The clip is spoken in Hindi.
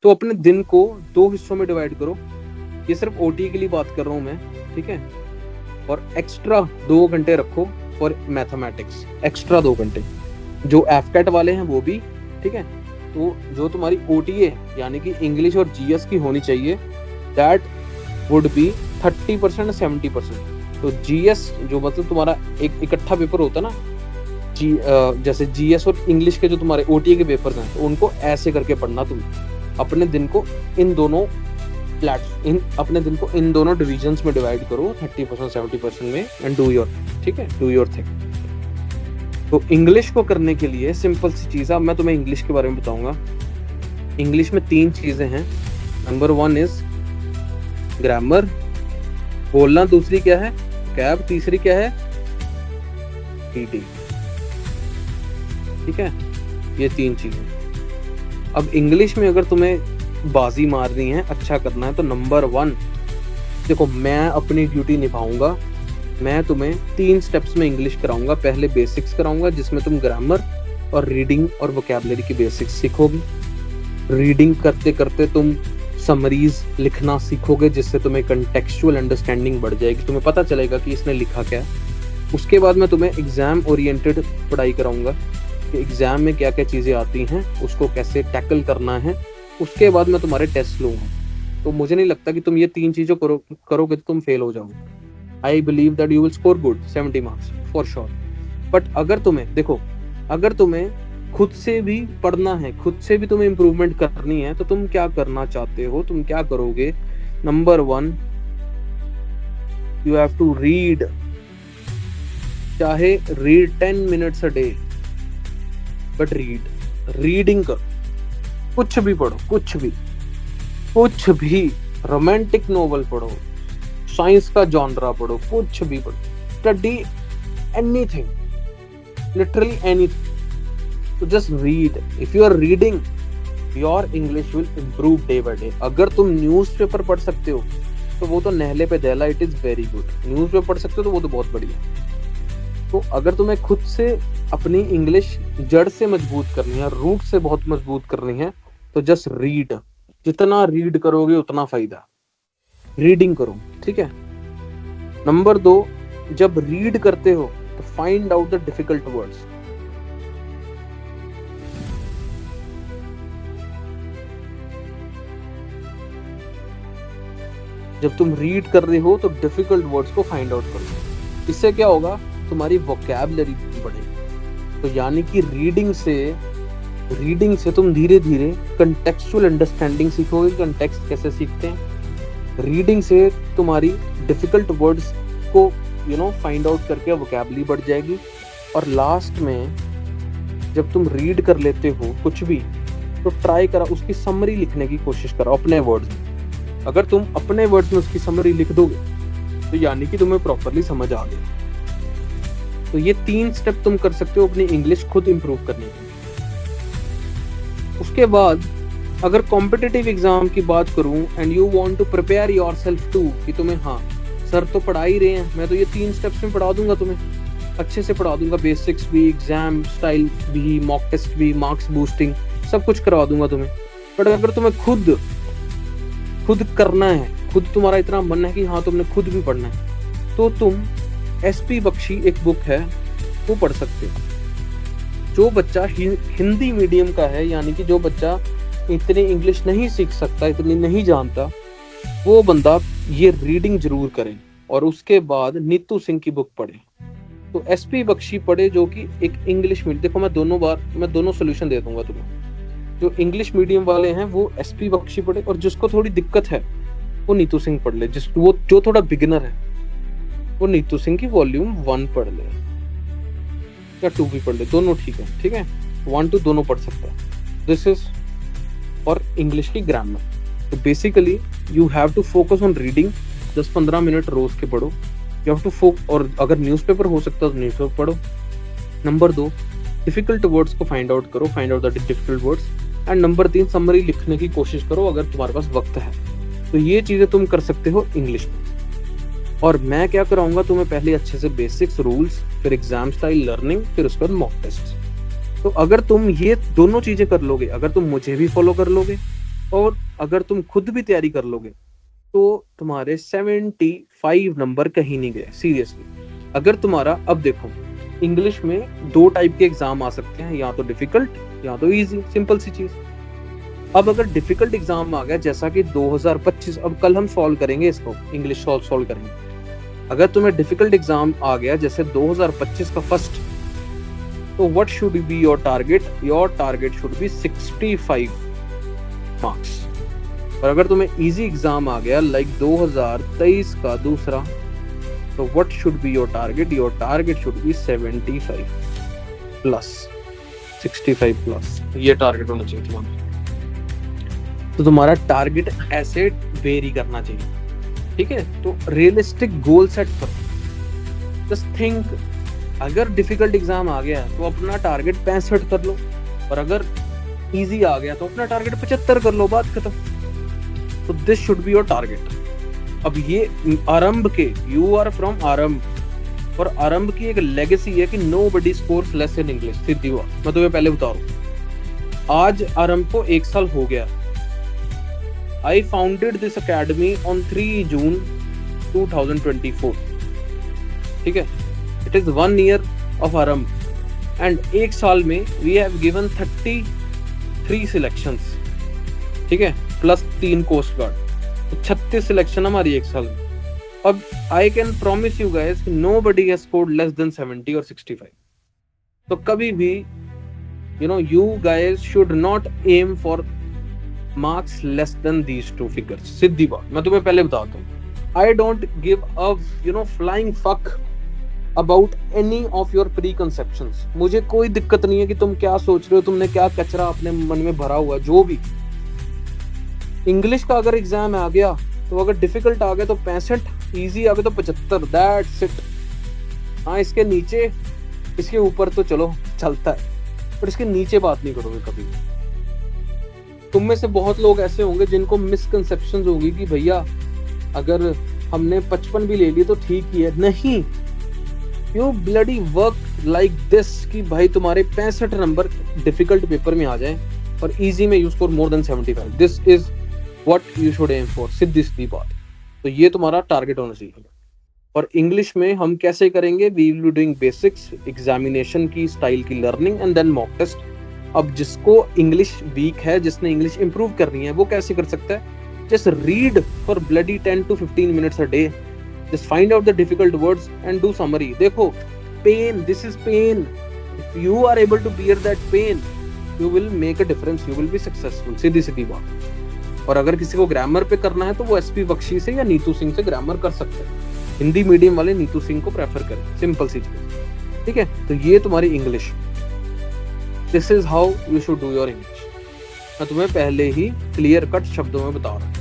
तो अपने दिन को 2 हिस्सों में डिवाइड करो। ये सिर्फ ओटी के लिए बात कर रहा हूँ मैं, ठीक है। और एक्स्ट्रा 2 घंटे रखो फॉर मैथमेटिक्स, एक्स्ट्रा 2 घंटे। जो एफकेट वाले हैं वो भी, ठीक है। तो जो तुम्हारी ओटी है यानी कि इंग्लिश और जीएस की होनी चाहिए, दैट वुड बी 30% 70%। तो जीएस जो मतलब तुम्हारा एक इकट्ठा पेपर होता है ना, जैसे जीएस और इंग्लिश के जो तुम्हारे ओटीए के पेपर्स हैं, तो उनको ऐसे करके पढ़ना तुम। अपने दिन को इन दोनों अपने दिन को इन दोनों डिविजन्स में डिवाइड करो, 30% 70% में, एंड डू योर, ठीक है, डू योर थिंग। तो इंग्लिश को करने के लिए सिंपल सी चीज, अब मैं तुम्हें इंग्लिश के बारे में बताऊंगा। इंग्लिश में 3 चीजें हैं। नंबर 1 इज ग्रामर, बोलना। दूसरी क्या है? कैब। तीसरी क्या है? रीडिंग, ठीक है। ये 3 चीजें। अब इंग्लिश में अगर तुम्हें बाजी मारनी है, अच्छा करना है, तो नंबर 1, देखो मैं अपनी ड्यूटी निभाऊंगा। मैं तुम्हें 3 स्टेप्स में इंग्लिश कराऊंगा। पहले बेसिक्स कराऊंगा जिसमें तुम ग्रामर और रीडिंग और वोकैबुलरी की बेसिक्स सीखोगे। रीडिंग करते करते तुम समरीज लिखना सीखोगे, जिससे तुम्हें कंटेक्चुअल अंडरस्टैंडिंग बढ़ जाएगी, तुम्हें पता चलेगा कि इसने लिखा क्या है। उसके बाद मैं तुम्हें एग्जाम ओरिएंटेड पढ़ाई कराऊंगा कि एग्जाम में क्या क्या चीजें आती हैं, उसको कैसे टैकल करना है। उसके बाद मैं तुम्हारे टेस्ट लूंगा। तो मुझे नहीं लगता कि तुम ये 3 चीजों करोगे तो तुम फेल हो जाओगे। I believe that you will score good 70 marks for sure. But अगर तुम्हें, देखो, अगर तुम्हें खुद से भी पढ़ना है, खुद से भी तुम्हें इंप्रूवमेंट करनी है, तो तुम क्या करना चाहते हो, तुम क्या करोगे? Number 1, you have to read. चाहे read 10 minutes a day, but reading करो। कुछ भी पढ़ो, कुछ भी रोमांटिक नोवेल पढ़ो, साइंस का जॉनरा पढ़ो, कुछ भी पढ़ो, स्टडी एनीथिंग, लिटरली एनीथिंग। तो just read. If you are reading, your English will improve day by day. अगर तुम न्यूज़पेपर पढ़ सकते हो तो वो तो नहले पे दहला, it is very good. Newspaper पढ़ सकते हो तो वो तो बहुत बढ़िया। तो अगर तुम्हें खुद से अपनी इंग्लिश जड़ से मजबूत करनी है, रूट से बहुत मजबूत करनी है, तो जस्ट रीड। जितना रीड करोगे उतना फायदा। रीडिंग करो, ठीक है। नंबर 2, जब रीड करते हो तो find out the difficult words. जब तुम रीड कर रहे हो तो डिफिकल्ट वर्ड्स को फाइंड आउट करो। इससे क्या होगा? तुम्हारी वोकैबुलरी बढ़ेगी। तो यानी कि रीडिंग से तुम धीरे धीरे कंटेक्चुअल अंडरस्टैंडिंग सीखोगे। कंटेक्स्ट कैसे सीखते हैं? रीडिंग से तुम्हारी डिफिकल्ट वर्ड्स को फाइंड आउट करके वोकैबुलरी बढ़ जाएगी। और लास्ट में जब तुम रीड कर लेते हो कुछ भी, तो ट्राई करो उसकी समरी लिखने की कोशिश करो अपने वर्ड्स में। अगर तुम अपने वर्ड्स में उसकी समरी लिख दोगे तो यानी कि तुम्हें प्रॉपरली समझ आ गया। तो ये 3 स्टेप तुम कर सकते हो अपनी इंग्लिश खुद इंप्रूव करने के। उसके बाद अगर कॉम्पिटिटिव एग्जाम की बात करूं, and you want to prepare yourself to, कि तुम्हें, हाँ सर तो पढ़ा ही रहे हैं, मैं तो ये 3 स्टेप्स में पढ़ा दूंगा, तुम्हें अच्छे से पढ़ा दूंगा, बेसिक्स भी, एग्जाम स्टाइल भी, मॉक टेस्ट भी, मार्क्स बूस्टिंग, सब कुछ करवा दूंगा तुम्हें। बट अगर तुम्हें खुद करना है, खुद तुम्हारा इतना मन है कि हाँ तुमने खुद भी पढ़ना है, तो तुम एसपी बख्शी एक बुक है वो पढ़ सकते हो। जो बच्चा हिंदी मीडियम का है, यानी कि जो बच्चा इतनी इंग्लिश नहीं सीख सकता, इतनी नहीं जानता, वो बंदा ये रीडिंग जरूर करे और उसके बाद नीतू सिंह की बुक पढ़े। तो एसपी बख्शी पढ़े जो कि एक इंग्लिश मीडियम, देखो मैं दोनों सोल्यूशन दे दूंगा तुम्हें। जो इंग्लिश मीडियम वाले हैं वो एसपी बख्शी पढ़े, और जिसको थोड़ी दिक्कत है वो नीतू सिंह पढ़ ले। जो थोड़ा बिगिनर है वो नीतू सिंह की वॉल्यूम 1 पढ़ ले या 2 भी पढ़ ले, दोनों ठीक है 1 to दोनों पढ़ सकता है। दिस इज फॉर इंग्लिश की ग्रामर। तो basically you have to focus on reading. 10-15 minute रोज के पढ़ो। यू हैव टू और अगर न्यूज़पेपर हो सकता है तो न्यूज़पेपर पढ़ो। नंबर 2, डिफिकल्ट वर्ड्स को फाइंड आउट करो, find out the difficult words. And number 3, summary लिखने की कोशिश करो अगर तुम्हारे पास वक्त है। तो ये चीजें तुम कर सकते हो इंग्लिश में। और मैं क्या कराऊंगा तुम्हें, पहले अच्छे से बेसिक्स, रूल्स, फिर एग्जाम स्टाइल लर्निंग, फिर उसके बाद मॉक टेस्ट। तो अगर तुम ये दोनों चीजें कर लोगे, अगर तुम मुझे भी फॉलो कर लोगे और अगर तुम खुद भी तैयारी कर लोगे तो तुम्हारे 75 नंबर कहीं नहीं गए सीरियसली। अगर तुम्हारा, अब देखो, इंग्लिश में 2 टाइप के एग्जाम आ सकते हैं, या तो डिफिकल्ट या तो इजी, सिंपल सी चीज। अब अगर डिफिकल्ट एग्जाम आ गया जैसा कि 2025, अब कल हम सॉल्व करेंगे इसको, इंग्लिश सॉल्व करेंगे। अगर तुम्हें डिफिकल्ट एग्जाम आ गया जैसे 2025 का फर्स्ट, तो what should be your target? Your target should be 65 marks. और अगर तुम्हें इजी एग्जाम आ गया लाइक 2023 का दूसरा, तो what should be your target? Your target should be 75 plus, 65 plus, ये टारगेट होना चाहिए तुम्हारा। तो तुम्हारा टारगेट ऐसे वेरी करना चाहिए, ठीक है? तो रियलिस्टिक गोल सेट करो, जस्ट थिंक। अगर डिफिकल्ट एग्जाम आ गया तो अपना टारगेट 65 कर लो, और अगर इजी आ गया तो अपना टारगेट 75 कर लो, बात खत्म। तो this should be your target. अब ये आरंभ के, यू आर फ्रॉम आरंभ, और आरंभ की एक लेगेसी है कि nobody scores less in English. सीधी बात मैं तुम्हें पहले बता रहा हूं, आज आरंभ को 1 साल हो गया। I founded this academy on 3 June 2024. ठीक है? It is 1 year of आरंभ, and 1 साल में we have given 33 selections, ठीक है? प्लस 3 कोस्ट गार्ड, तो 36 सिलेक्शन हमारी 1 साल में। अब I can promise you guys कि nobody has scored less than 70 or 65. तो कभी भी you guys should not aim for marks less than these 2 figures. सीधी बात मैं तुम्हें पहले बताता हूँ। I don't give a flying fuck about any of your preconceptions. मुझे कोई दिक्कत नहीं है कि तुम क्या सोच रहे हो, तुमने क्या कचरा अपने मन में भरा हुआ, जो भी। इंग्लिश का अगर एग्जाम आ गया तो अगर डिफिकल्ट आ गया तो 65, इजी आ गया तो 75, दैट्स इट। हाँ, इसके नीचे इसके ऊपर तो चलो चलता है, पर इसके नीचे बात नहीं करोगे कभी। तुम में से बहुत लोग ऐसे होंगे जिनको मिसकंसेप्शंस होगी कि भैया अगर हमने 55 भी ले लिए तो ठीक ही है। नहीं, you bloody work like this कि भाई तुम्हारे 65 नंबर डिफिकल्ट पेपर में आ जाए और इजी में you score more than 75। This is what you should aim for, सीधी सीधी बात। तो ये तुम्हारा टारगेट होना चाहिए। और इंग्लिश में हम कैसे करेंगे? We will be doing basics, examination की स्टाइल की learning, and then mock test. अब जिसको इंग्लिश वीक है, जिसने इंग्लिश इंप्रूव करनी है, वो कैसे कर सकता है? Just read for bloody 10 to 15 minutes a day, just find out the difficult words and do summary. देखो, pain, this is pain. If you are able to bear that pain, you will make a difference, you will be successful. सीधी सीधी बात। और अगर किसी को ग्रामर पे करना है तो वो एसपी बख्शी से या नीतू सिंह से ग्रामर कर सकते हैं। हिंदी मीडियम वाले नीतू सिंह को प्रेफर करें, सिंपल सी चीज, ठीक है? तो ये तुम्हारी English, this is how you should do your English. मैं तुम्हें पहले ही क्लियर कट शब्दों में बता रहा हूँ।